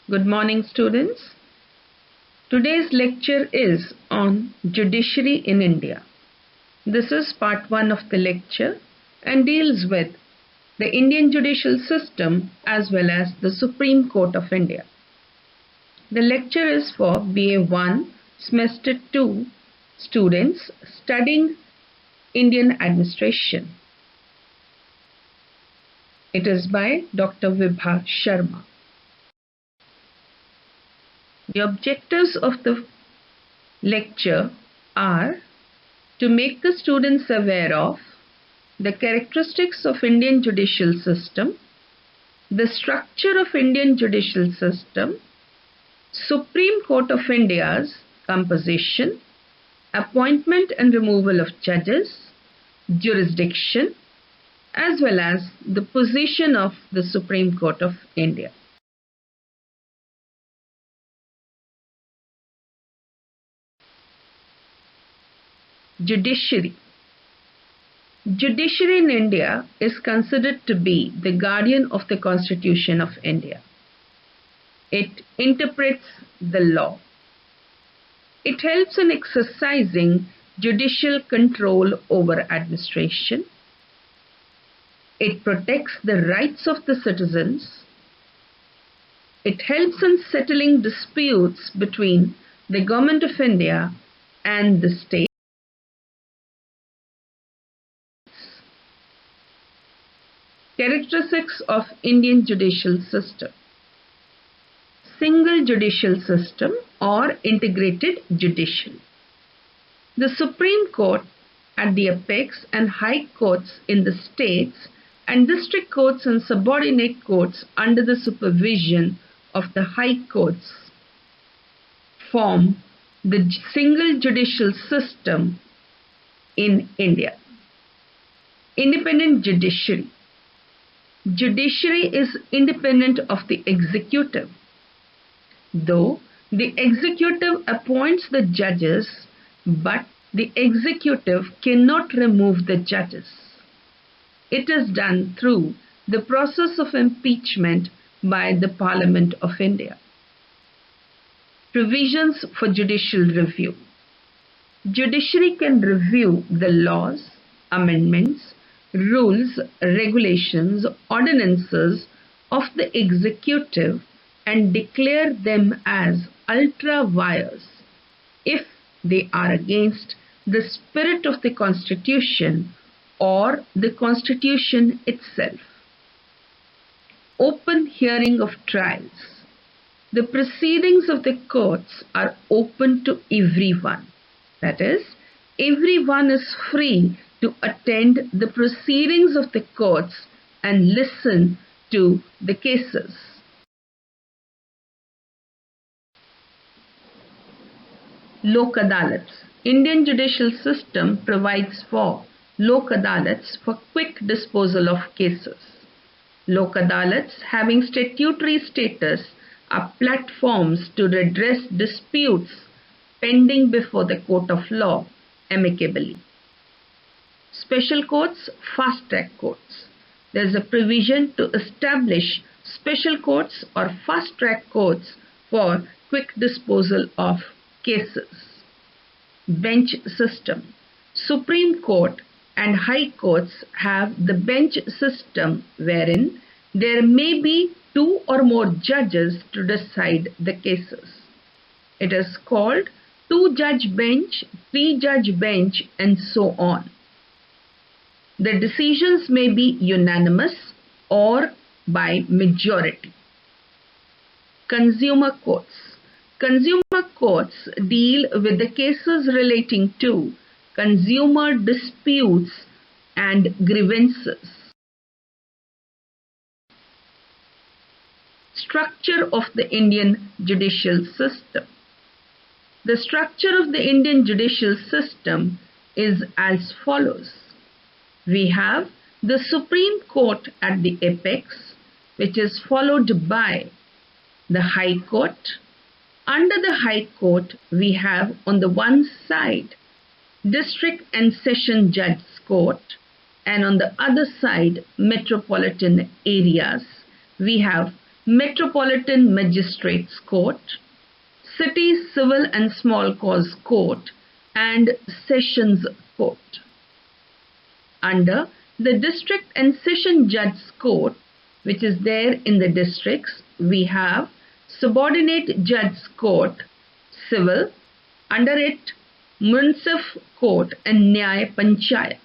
Good morning, students. Today's lecture is on Judiciary in India. This is part 1 of the lecture and deals with the Indian judicial system as well as the Supreme Court of India. The lecture is for BA1 Semester 2 students studying Indian administration. It is by Dr. Vibha Sharma. The objectives of the lecture are to make the students aware of the characteristics of Indian judicial system, the structure of Indian judicial system, Supreme Court of India's composition, appointment and removal of judges, jurisdiction, as well as the position of the Supreme Court of India. Judiciary. Judiciary in India is considered to be the guardian of the Constitution of India. It interprets the law. It helps in exercising judicial control over administration. It protects the rights of the citizens. It helps in settling disputes between the Government of India and the state. Characteristics of Indian judicial system. Single judicial system or integrated judicial. The Supreme Court at the apex and high courts in the states and district courts and subordinate courts under the supervision of the high courts form the single judicial system in India. Independent judiciary. Judiciary is independent of the executive. Though the executive appoints the judges, but the executive cannot remove the judges. It is done through the process of impeachment by the Parliament of India. Provisions for judicial review. Judiciary can review the laws, amendments, rules, regulations, ordinances of the executive and declare them as ultra vires if they are against the spirit of the Constitution or the Constitution itself. Open hearing of trials. The proceedings of the courts are open to everyone. That is, everyone is free to attend the proceedings of the courts and listen to the cases. Lok Adalats. Indian judicial system provides for Lok Adalats for quick disposal of cases. Lok Adalats, having statutory status, are platforms to redress disputes pending before the court of law amicably. Special courts, fast-track courts. There is a provision to establish special courts or fast-track courts for quick disposal of cases. Bench system. Supreme Court and High Courts have the bench system wherein there may be 2 or more judges to decide the cases. It is called 2-judge bench, 3-judge bench, and so on. The decisions may be unanimous or by majority. Consumer courts. Consumer courts deal with the cases relating to consumer disputes and grievances. Structure of the Indian judicial system. The structure of the Indian judicial system is as follows. We have the Supreme Court at the apex, which is followed by the High Court. Under the High Court, we have on the one side District and Session Judge Court, and on the other side Metropolitan areas we have Metropolitan Magistrates Court, City Civil and Small Cause Court, and Sessions Court. Under the District and Session Judges Court, which is there in the districts, we have Subordinate Judges Court, Civil, under it Munsif Court and Nyay Panchayats.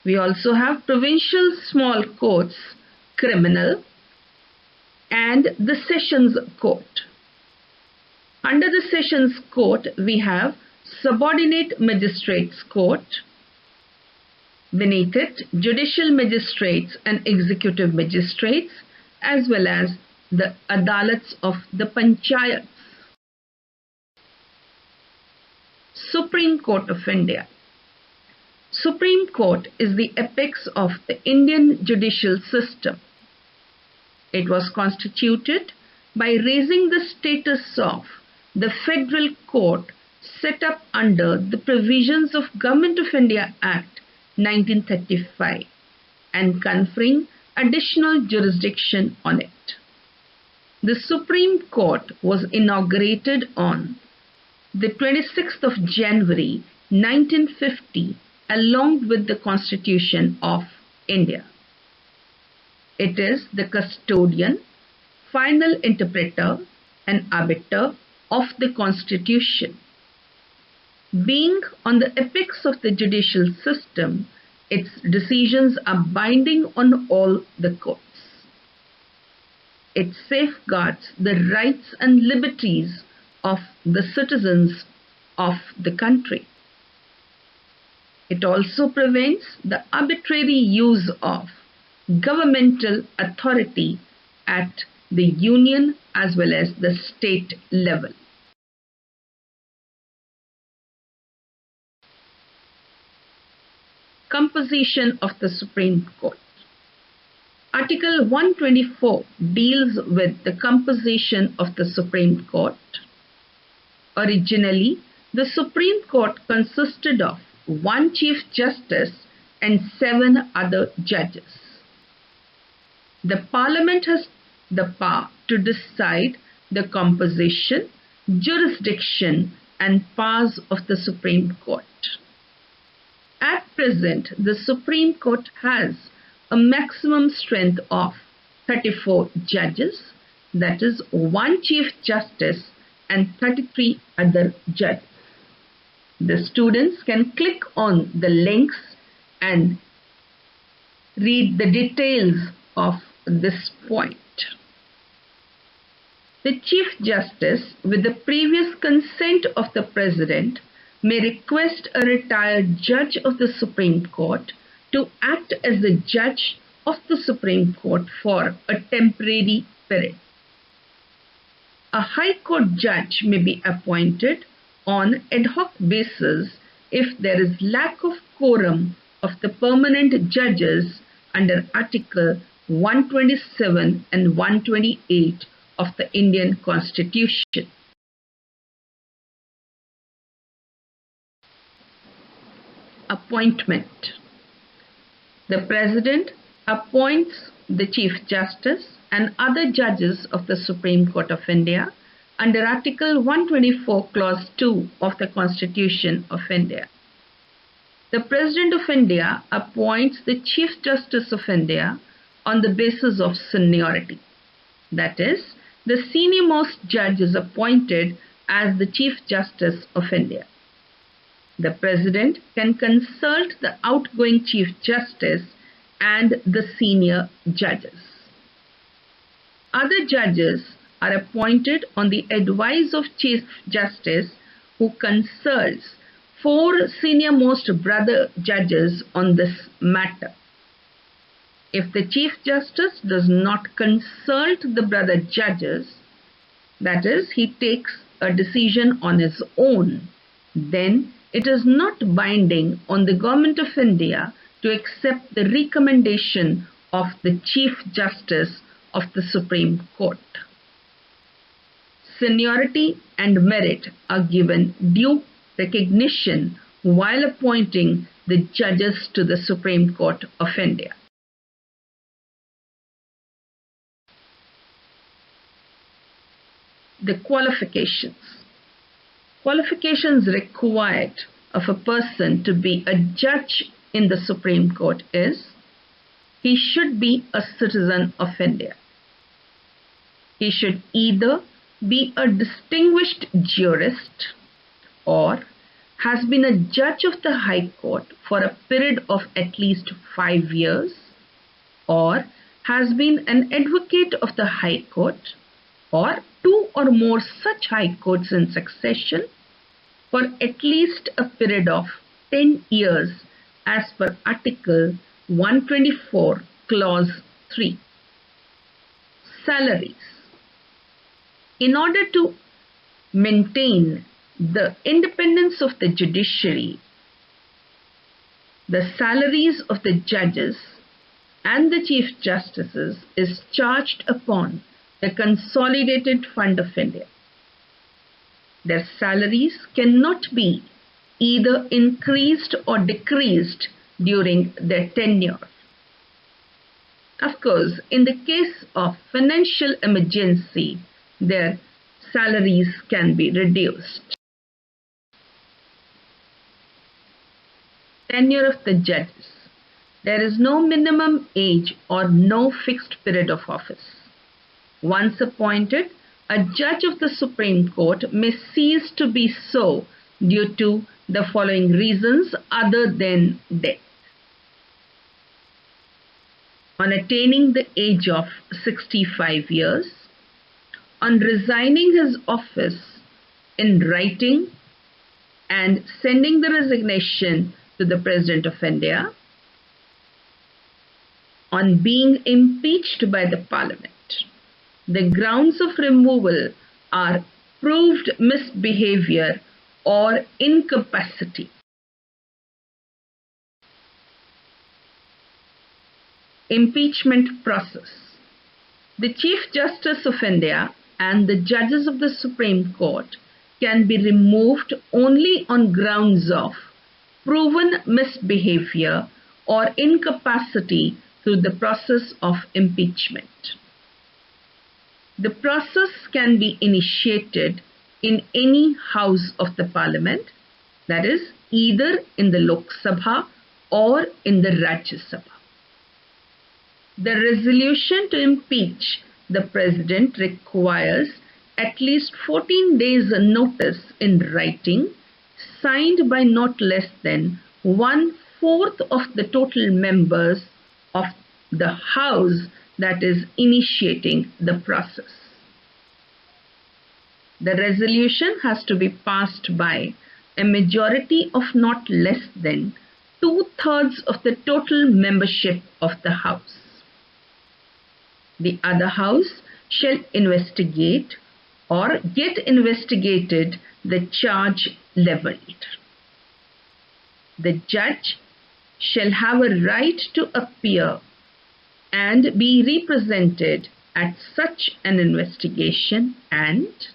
We also have Provincial Small Courts, Criminal, and the Sessions Court. Under the Sessions Court, we have Subordinate Magistrates Court. Beneath it, Judicial Magistrates and Executive Magistrates, as well as the Adalats of the Panchayats. Supreme Court of India. Supreme Court is the apex of the Indian judicial system. It was constituted by raising the status of the Federal Court set up under the provisions of Government of India Act 1935 and conferring additional jurisdiction on it. The Supreme Court was inaugurated on the 26th of January 1950 along with the Constitution of India. It is the custodian, final interpreter and arbiter of the Constitution. Being on the apex of the judicial system, its decisions are binding on all the courts. It safeguards the rights and liberties of the citizens of the country. It also prevents the arbitrary use of governmental authority at the union as well as the state level. Composition of the Supreme Court. Article 124 deals with the composition of the Supreme Court. Originally, the Supreme Court consisted of one Chief Justice and 7 other judges. The Parliament has the power to decide the composition, jurisdiction and powers of the Supreme Court. At present, the Supreme Court has a maximum strength of 34 judges, that is, 1 Chief Justice and 33 other judges. The students can click on the links and read the details of this point. The Chief Justice, with the previous consent of the President, may request a retired judge of the Supreme Court to act as the judge of the Supreme Court for a temporary period. A High Court judge may be appointed on ad hoc basis if there is lack of quorum of the permanent judges under Article 127 and 128 of the Indian Constitution. Appointment. The President appoints the Chief Justice and other judges of the Supreme Court of India under Article 124 Clause 2 of the Constitution of India. The President of India appoints the Chief Justice of India on the basis of seniority. That is, the senior-most judge is appointed as the Chief Justice of India. The President can consult the outgoing Chief Justice and the senior judges. Other judges are appointed on the advice of Chief Justice, who consults 4 senior-most brother judges on this matter. If the Chief Justice does not consult the brother judges, that is, he takes a decision on his own, then it is not binding on the Government of India to accept the recommendation of the Chief Justice of the Supreme Court. Seniority and merit are given due recognition while appointing the judges to the Supreme Court of India. The qualifications. Qualifications required of a person to be a judge in the Supreme Court is he should be a citizen of India. He should either be a distinguished jurist or has been a judge of the High Court for a period of at least 5 years, or has been an advocate of the High Court, or 2 or more such High Courts in succession for at least a period of 10 years as per Article 124, Clause 3. Salaries. In order to maintain the independence of the judiciary, the salaries of the judges and the Chief Justices is charged upon the Consolidated Fund of India. Their salaries cannot be either increased or decreased during their tenure. Of course, in the case of financial emergency, their salaries can be reduced. Tenure of the judges. There is no minimum age or no fixed period of office. Once appointed, a judge of the Supreme Court may cease to be so due to the following reasons other than death. On attaining the age of 65 years, on resigning his office in writing and sending the resignation to the President of India, on being impeached by the Parliament. The grounds of removal are proved misbehavior or incapacity. Impeachment process. The Chief Justice of India and the judges of the Supreme Court can be removed only on grounds of proven misbehavior or incapacity through the process of impeachment. The process can be initiated in any house of the Parliament, that is, either in the Lok Sabha or in the Rajya Sabha. The resolution to impeach the President requires at least 14 days notice in writing, signed by not less than 1/4 of the total members of the House that is initiating the process. The resolution has to be passed by a majority of not less than 2/3 of the total membership of the House. The other House shall investigate or get investigated the charge levelled. The judge shall have a right to appear and be represented at such an investigation, and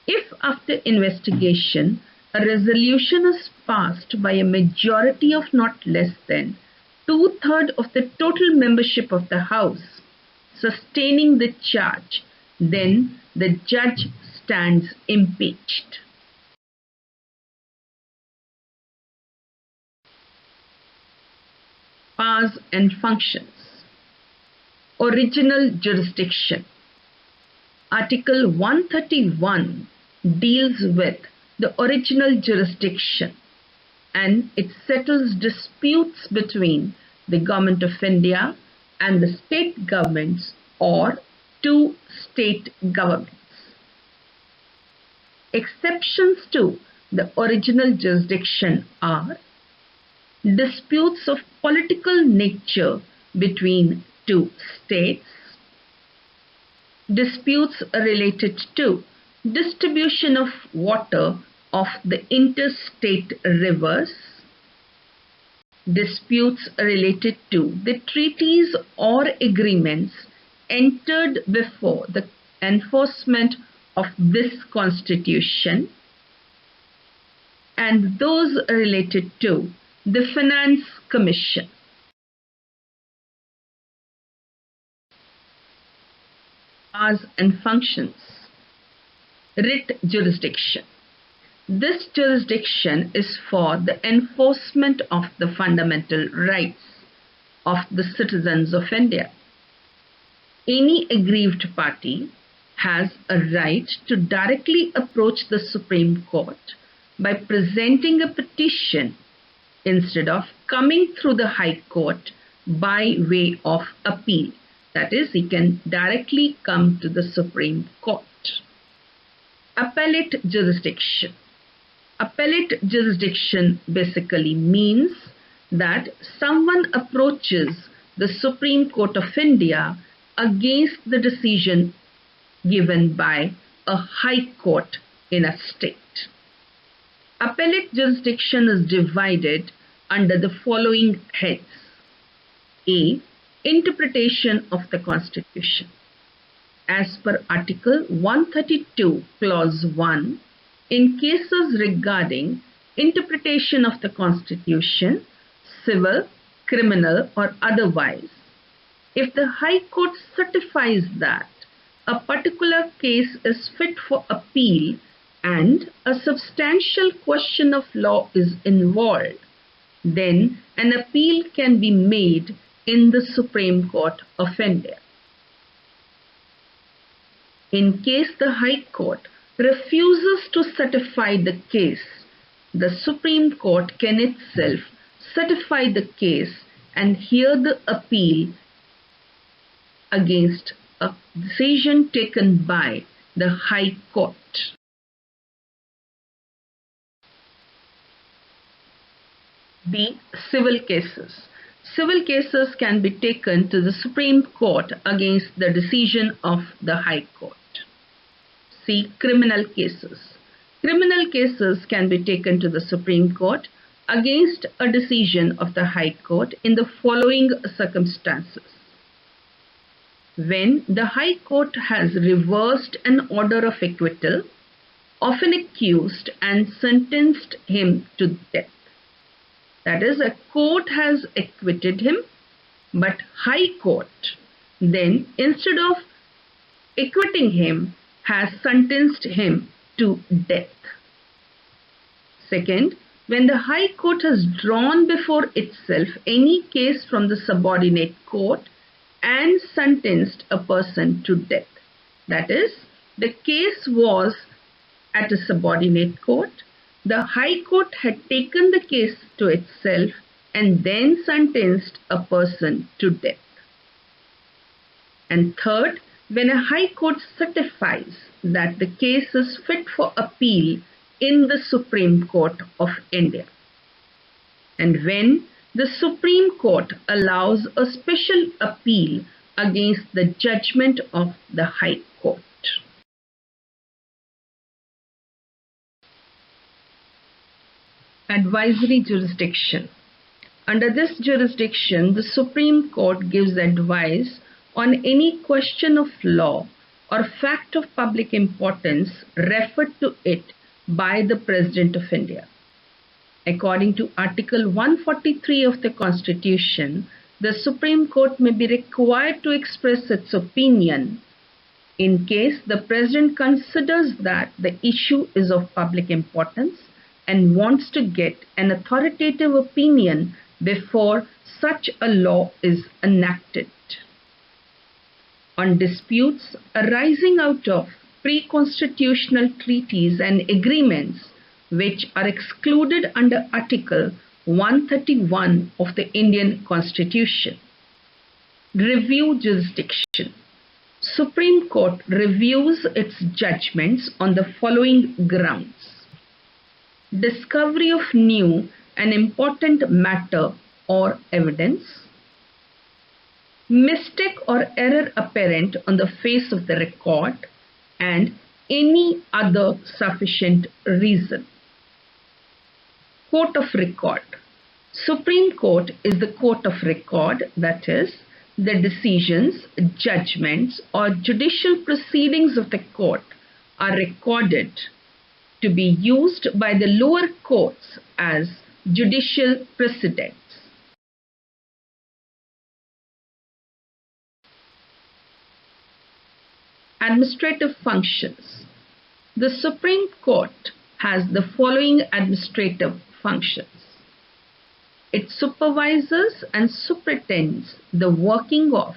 if after investigation a resolution is passed by a majority of not less than 2/3 of the total membership of the House sustaining the charge, then the judge stands impeached. Powers and functions. Original jurisdiction. Article 131 deals with the original jurisdiction, and it settles disputes between the Government of India and the state governments or 2 state governments. Exceptions to the original jurisdiction are disputes of political nature between 2 states, disputes related to distribution of water of the interstate rivers, disputes related to the treaties or agreements entered before the enforcement of this Constitution, and those related to the Finance Commission. Powers and functions. Writ jurisdiction. This jurisdiction is for the enforcement of the fundamental rights of the citizens of India. Any aggrieved party has a right to directly approach the Supreme Court by presenting a petition instead of coming through the High Court by way of appeal. That is, he can directly come to the Supreme Court. Appellate jurisdiction. Appellate jurisdiction basically means that someone approaches the Supreme Court of India against the decision given by a High Court in a state. Appellate jurisdiction is divided under the following heads. A. Interpretation of the Constitution. As per Article 132, Clause 1, in cases regarding interpretation of the Constitution, civil, criminal or otherwise, if the High Court certifies that a particular case is fit for appeal and a substantial question of law is involved, then an appeal can be made in the Supreme Court of India. In case the High Court refuses to certify the case, the Supreme Court can itself certify the case and hear the appeal against a decision taken by the High Court. B. Civil cases. Civil cases can be taken to the Supreme Court against the decision of the High Court. C. Criminal cases. Criminal cases can be taken to the Supreme Court against a decision of the High Court in the following circumstances. When the High Court has reversed an order of acquittal of an accused and sentenced him to death. That is, a court has acquitted him, but High Court then, instead of acquitting him, has sentenced him to death. Second, when the High Court has drawn before itself any case from the subordinate court and sentenced a person to death. That is, the case was at a subordinate court. The High Court had taken the case to itself and then sentenced a person to death. And third, when a High Court certifies that the case is fit for appeal in the Supreme Court of India, and when the Supreme Court allows a special appeal against the judgment of the High Court. Advisory jurisdiction. Under this jurisdiction, the Supreme Court gives advice on any question of law or fact of public importance referred to it by the President of India. According to Article 143 of the Constitution, the Supreme Court may be required to express its opinion in case the President considers that the issue is of public importance and wants to get an authoritative opinion before such a law is enacted. On disputes arising out of pre-constitutional treaties and agreements which are excluded under Article 131 of the Indian Constitution. Review jurisdiction. Supreme Court reviews its judgments on the following grounds. Discovery of new and important matter or evidence. Mistake or error apparent on the face of the record and any other sufficient reason. Court of record. Supreme Court is the court of record, that is, the decisions, judgments or judicial proceedings of the court are recorded to be used by the lower courts as judicial precedents. Administrative functions. The Supreme Court has the following administrative functions. It supervises and superintends the working of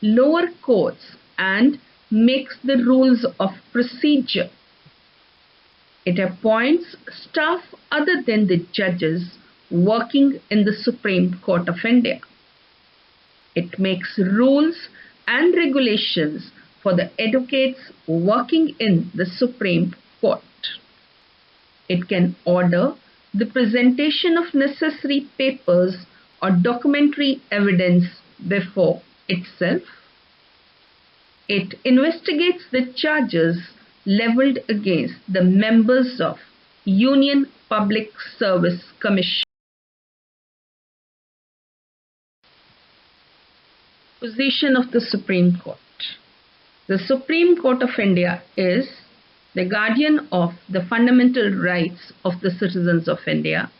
lower courts and makes the rules of procedure. It appoints staff other than the judges working in the Supreme Court of India. It makes rules and regulations for the advocates working in the Supreme Court. It can order the presentation of necessary papers or documentary evidence before itself. It investigates the charges levelled against the members of Union Public Service Commission. Position of the Supreme Court. The Supreme Court of India is the guardian of the fundamental rights of the citizens of India,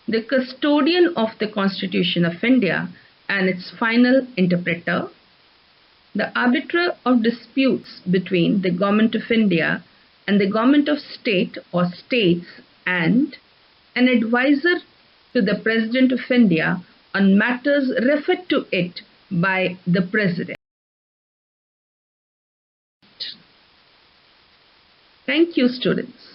the custodian of the Constitution of India and its final interpreter, the arbiter of disputes between the Government of India and the Government of State or states, and an advisor to the President of India on matters referred to it by the President. Thank you, students.